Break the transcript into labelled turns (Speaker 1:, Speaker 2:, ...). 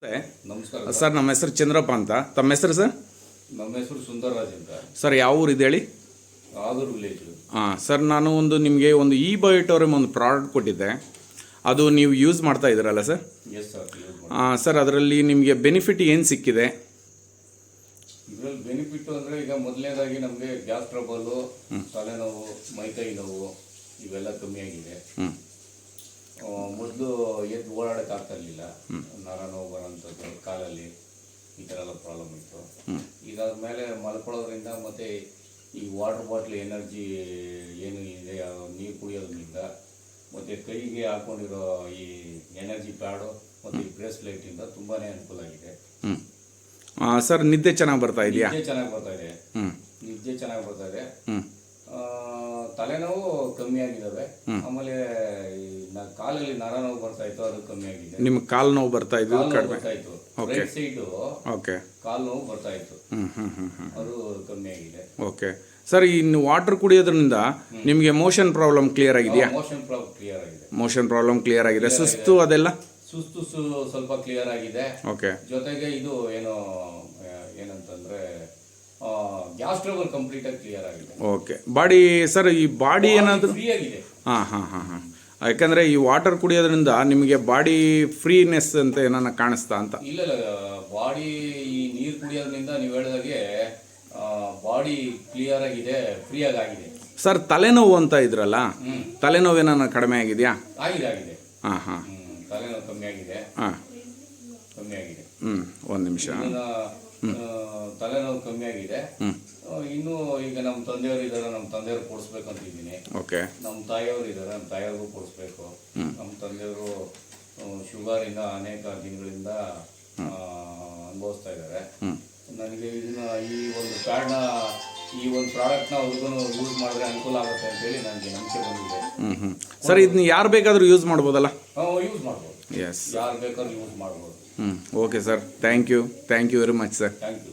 Speaker 1: ನಮಸ್ಕಾರ
Speaker 2: ಸರ್, ನಮ್ಮ ಹೆಸರು ಚಂದ್ರಪ್ಪ ಅಂತ. ತಮ್ಮ ಹೆಸರು ಸರ್?
Speaker 1: ನಮ್ಮ ಹೆಸರು ಸುಂದರರಾಜ್ ಅಂತ.
Speaker 2: ಸರ್, ಯಾವ ಊರು ಇದೆ ಹೇಳಿ?
Speaker 1: ಆದೂರು ವಿಲೇಜ್.
Speaker 2: ಸರ್, ನಾನು ನಿಮಗೆ ಒಂದು ಬಯೋಟೋರಿಯಂ ಒಂದು ಪ್ರಾಡಕ್ಟ್ ಕೊಟ್ಟಿದ್ದೆ. ಅದು ನೀವು ಯೂಸ್ ಮಾಡ್ತಾ ಇದ್ದೀರಲ್ಲ ಸರ್?
Speaker 1: Yes sir.
Speaker 2: ಸರ್, ಅದರಲ್ಲಿ ನಿಮಗೆ ಬೆನಿಫಿಟ್ ಏನು ಸಿಕ್ಕಿದೆ?
Speaker 1: ಇದರಲ್ಲಿ ಬೆನಿಫಿಟ್ ಅಂದರೆ ಈಗ ಮೊದಲನೇದಾಗಿ ನಮಗೆ ಗ್ಯಾಸ್ ಟ್ರಬಲ್ಲು, ತಲೆನೋವು, ಮೈಕೈ ನೋವು ಇವೆಲ್ಲ ಕಮ್ಮಿ ಆಗಿದೆ. ಮೊದಲು ಎದ್ದು ಓಡಾಡಕ್ಕೆ ಆಗ್ತಾ ಇರಲಿಲ್ಲ, ನರ ನೋವು ಬರೋಂಥದ್ದು, ಕಾಲಲ್ಲಿ ಈ ಥರ ಎಲ್ಲ ಪ್ರಾಬ್ಲಮ್ ಇತ್ತು. ಇದಾದ ಮೇಲೆ ಮಲ್ಕೊಳ್ಳೋದ್ರಿಂದ ಮತ್ತು ಈ ವಾಟರ್ ಬಾಟ್ಲ್ ಎನರ್ಜಿ ಏನು ಇದೆ ನೀರು ಕುಡಿಯೋದ್ರಿಂದ ಮತ್ತು ಕೈಗೆ ಹಾಕ್ಕೊಂಡಿರೋ ಈ ಎನರ್ಜಿ ಪ್ಯಾಡು ಮತ್ತು ಈ ಬ್ರೇಸ್ಲೈಟಿಂದ ತುಂಬಾ ಅನುಕೂಲ ಆಗಿದೆ.
Speaker 2: ಸರ್, ನಿದ್ದೆ ಚೆನ್ನಾಗಿ ಬರ್ತಾ ಇದೆಯಾ?
Speaker 1: ನಿದ್ದೆ ಚೆನ್ನಾಗಿ ಬರ್ತಾ ಇದೆ. ನಿದ್ದೆ ಚೆನ್ನಾಗಿ ಬರ್ತಾ ಇದೆ. ತಲೆನೋವು ಕಮ್ಮಿ ಆಗಿದ್ದಾವೆ. ಆಮೇಲೆ ಕಾಲಲ್ಲಿ ನರ ನೋವು ಬರ್ತಾ ಇತ್ತು, ಅದು ಕಮ್ಮಿ ಆಗಿದೆ.
Speaker 2: ನಿಮ್ಗೆ ಕಾಲು ನೋವು ಬರ್ತಾ ಇದ್ದು ಕಡಿಮೆ
Speaker 1: ಬರ್ತಾ ಇತ್ತು. ರೈಟ್ ಸೈಡು
Speaker 2: ಓಕೆ,
Speaker 1: ಕಾಲು ನೋವು ಬರ್ತಾ ಇತ್ತು, ಅದು ಕಮ್ಮಿ ಆಗಿದೆ.
Speaker 2: ಓಕೆ ಸರ್, ಇನ್ನು ವಾಟರ್ ಕುಡಿಯೋದ್ರಿಂದ ನಿಮಗೆ ಮೋಷನ್ ಪ್ರಾಬ್ಲಮ್ ಕ್ಲಿಯರ್ ಆಗಿದೆಯಾ?
Speaker 1: ಮೋಷನ್ ಪ್ರಾಬ್ಲಮ್ ಕ್ಲಿಯರ್ ಆಗಿದೆ.
Speaker 2: ಮೋಷನ್ ಪ್ರಾಬ್ಲಮ್ ಕ್ಲಿಯರ್ ಆಗಿದೆ. ಸುಸ್ತು ಅದೆಲ್ಲ
Speaker 1: ಸುಸ್ತು ಸ್ವಲ್ಪ ಕ್ಲಿಯರ್ ಆಗಿದೆ.
Speaker 2: ಓಕೆ.
Speaker 1: ಜೊತೆಗೆ ಇದು ಏನಂತಂದ್ರೆ ಗ್ಯಾಸ್ ಟ್ರಬಲ್ ಕಂಪ್ಲೀಟ್ ಆಗಿ ಕ್ಲಿಯರ್ ಆಗಿದೆ.
Speaker 2: ಓಕೆ. ಬಾಡಿ ಸರ್, ಈ ಬಾಡಿ ಏನಾದರೂ
Speaker 1: ಫ್ರೀ ಆಗಿದೆ.
Speaker 2: ಹಾಂ. ಯಾಕಂದರೆ ಈ ವಾಟರ್ ಕುಡಿಯೋದ್ರಿಂದ ನಿಮಗೆ ಬಾಡಿ ಫ್ರೀನೆಸ್ ಅಂತ ಏನಾನ ಕಾಣಿಸ್ತಾ ಅಂತ?
Speaker 1: ಇಲ್ಲ, ಬಾಡಿ ಈ ನೀರು ಕುಡಿಯೋದ್ರಿಂದ ನೀವು ಹೇಳಿದಾಗೆ ಬಾಡಿ ಕ್ಲಿಯರ್ ಆಗಿದೆ, ಫ್ರೀ ಆಗಿದೆ.
Speaker 2: ಸರ್, ತಲೆನೋವು ಅಂತ ಇದ್ರಲ್ಲ, ತಲೆನೋವು ಏನಾನ ಕಡಿಮೆ ಆಗಿದೆಯಾ?
Speaker 1: ಆಗಿದೆ.
Speaker 2: ಹಾಂ.
Speaker 1: ತಲೆನೋವು ಕಮ್ಮಿ ಆಗಿದೆ.
Speaker 2: ಒಂದು ನಿಮಿಷ.
Speaker 1: ತಲೆನೋವು ಕಮ್ಮಿ ಆಗಿದೆ. ಇನ್ನು ಈಗ ನಮ್ಮ ತಂದೆಯವರು ಇದ್ದಾರೆ, ನಮ್ಮ ತಂದೆಯವ್ರು ಕೊಡಿಸ್ಬೇಕಂತಿದ್ದೀನಿ.
Speaker 2: ಓಕೆ. ನಮ್ಮ
Speaker 1: ತಾಯಿಯವರು ಇದ್ದಾರೆ, ನಮ್ಮ ತಾಯಿಯವ್ರಿಗೂ ಕೊಡಿಸ್ಬೇಕು. ನಮ್ಮ ತಂದೆಯವರು ಶುಗರಿಂದ ಅನೇಕ ದಿನಗಳಿಂದ ಅನುಭವಿಸ್ತಾ ಇದ್ದಾರೆ. ನನಗೆ ಇದನ್ನ ಈ ಒಂದು ಪ್ಯಾಡ್ನ, ಈ ಒಂದು ಪ್ರಾಡಕ್ಟ್ನ ಅವ್ರಿಗೂ ಯೂಸ್ ಮಾಡಿದ್ರೆ ಅನುಕೂಲ ಆಗುತ್ತೆ ಅಂತೇಳಿ ನನಗೆ ನಂಬಿಕೆ ಬಂದಿದೆ.
Speaker 2: ಸರ್, ಇದನ್ನ ಯಾರು ಬೇಕಾದರೂ ಯೂಸ್ ಮಾಡ್ಬೋದಲ್ಲ?
Speaker 1: ಯೂಸ್ ಮಾಡ್ಬೋದು.
Speaker 2: ಎಸ್,
Speaker 1: ಯಾರು ಬೇಕಾದ್ರೂ ಯೂಸ್ ಮಾಡ್ಬೋದು.
Speaker 2: Okay sir, thank you very much sir.
Speaker 1: Thank you.